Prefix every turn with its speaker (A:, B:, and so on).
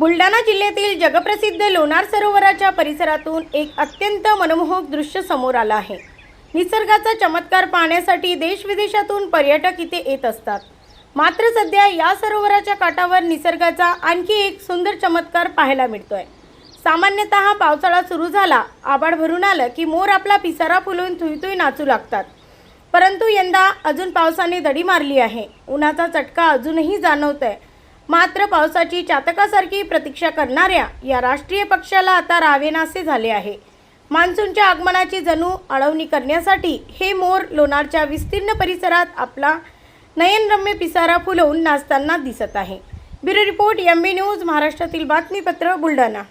A: बुलढाणा जिल्ह्यातील जगप्रसिद्ध लोणार सरोवराच्या परिसरातून एक अत्यंत मनमोहक दृश्य समोर आलं आहे। निसर्गाचा चमत्कार पाहण्यासाठी देश-विदेशातून पर्यटक इथे येत असतात। मात्र सध्या या सरोवराच्या काठावर निसर्गाचा आणखी एक सुंदर चमत्कार पाहायला मिळतोय। सामान्यतः पावसाळा सुरू झाला, आभाळ भरून आलं की मोर आपला पिसारा फुलवून थुई-थुई नाचू लागतात। परंतु यंदा अजून पावसाने दडी मारली आहे। उन्हाचा चटका अजूनही जाणवतोय। मात्र पावसाची चातकासारखी प्रतीक्षा करणाऱ्या या राष्ट्रीय पक्षाला आता रावेनासे झाले आहे। मान्सूनच्या आगमनाची जणू आळवणी करण्यासाठी हे मोर लोणारच्या विस्तीर्ण परिसरात आपला नयनरम्य पिसारा फुलवून नाचताना दिसत आहे। ब्युरो रिपोर्ट MB न्यूज महाराष्ट्रातील बातमीपत्र बुलढाणा।